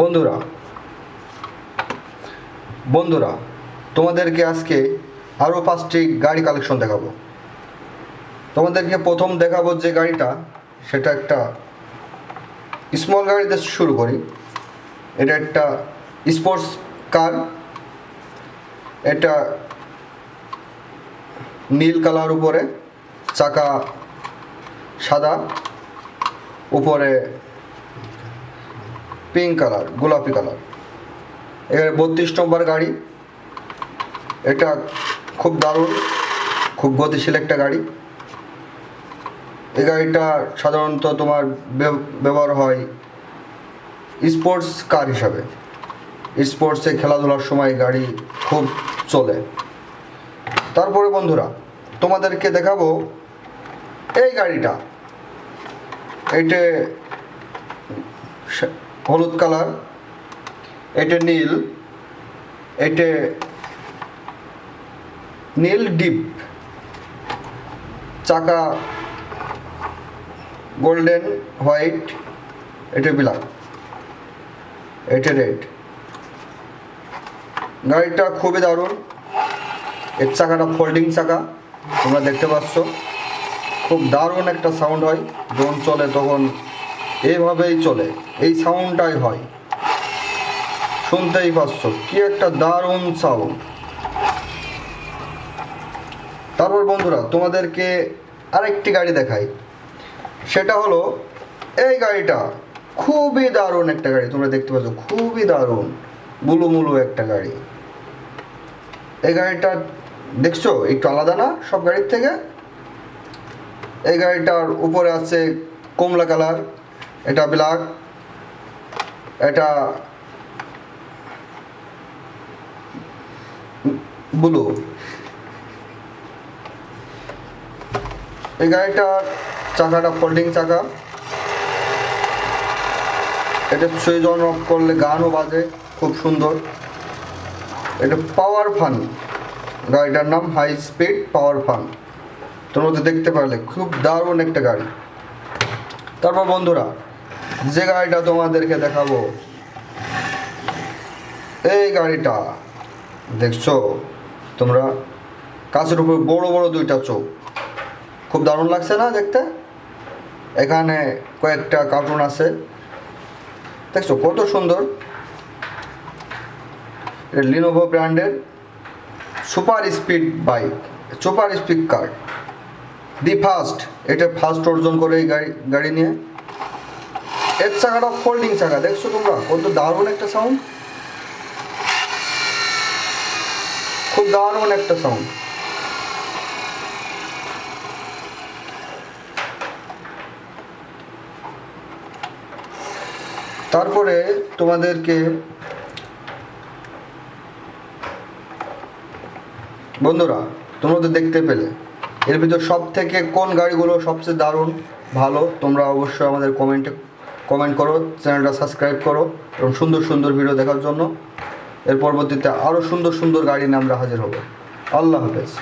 বন্ধুরা বন্ধুরা তোমাদেরকে আজকে আরও 5টি গাড়ি কালেকশন দেখাবো। তোমাদেরকে প্রথম দেখাবো যে গাড়িটা, সেটা একটা স্মল গাড়িতে শুরু করি। এটা একটা স্পোর্টস কার। এটা নীল কালার, উপরে চাকা সাদা, উপরে পিঙ্ক কালার, গোলাপি কালার। এখানে 32 নম্বর গাড়ি। এটা খুব দারুণ, খুব গতিশীল একটা গাড়ি। এই গাড়িটা সাধারণত তোমার ব্যবহার হয় স্পোর্টস কার হিসাবে। স্পোর্টসে খেলাধুলার সময় গাড়ি খুব চলে। তারপরে বন্ধুরা তোমাদেরকে দেখাবো এই গাড়িটা। এটা হলুদ কালার, এটা নীল, এটা নীল ডিপ, চাকা গোল্ডেন হোয়াইট, এটা ব্ল্যাক, এটা রেড। গাড়িটা খুবই দারুণ। এর চাকাটা ফোল্ডিং চাকা, তোমরা দেখতে পাচ্ছ। খুব দারুণ একটা সাউন্ড হয় যখন চলে, তখন এইভাবেই চলে, এই সাউন্ডটাই হয়, শুনতেই পাচ্ছ কি একটা দারুণ সাউন্ড। তারপর বন্ধুরা তোমাদেরকে আরেকটি গাড়ি দেখাই। সেটা হলো এই গাড়িটা। খুবই দারুণ একটা গাড়ি, তোমরা দেখতে পাচ্ছ, খুবই দারুণ মুলু একটা গাড়ি। এই গাড়িটা দেখছো একটু আলাদা না সব গাড়ির থেকে? এই গাড়িটার উপরে আছে কমলা কালার, এটা ব্ল্যাক, এটা ব্লু। এই গাড়িটার চাকাটা ফোল্ডিং চাকা। এটা সুইচ অন অফ করলে গানও বাজে, খুব সুন্দর। এটা পাওয়ার ফান, গাড়িটার নাম হাই স্পিড পাওয়ার ফান। তোমরা তো দেখতে পারলে খুব দারুণ একটা গাড়ি। তারপর বন্ধুরা যে গাড়িটা তোমাদেরকে দেখাবো, এই গাড়িটা দেখছো তোমরা, কাছের উপর বড় বড় দুইটা চোখ, খুব দারুণ লাগছে না দেখতে? এখানে কয়েকটা কার্টুন আছে, দেখছো কত সুন্দর। লিনোভো ব্র্যান্ডের super speed bike, super speed car, the first. এটা ফার্স্ট অর্জন করে এই গাড়ি নিয়ে। এর চাকাটা ফোল্ডিং চাকা, দেখছো তোমরা কত দারুণ একটা সাউন্ড, খুব দারুণ একটা সাউন্ড। তারপরে তোমাদেরকে বন্ধুরা তোমরা তো দেখতে পেলে, এর ভিতর সব থেকে কোন গাড়িগুলো সবচেয়ে দারুণ ভালো, তোমরা অবশ্যই আমাদের কমেন্ট করো, চ্যানেলটা সাবস্ক্রাইব করো এবং সুন্দর সুন্দর ভিডিও দেখার জন্য। এর পরবর্তীতে আরও সুন্দর সুন্দর গাড়ি নিয়ে আমরা হাজির হব। আল্লাহ হাফেজ।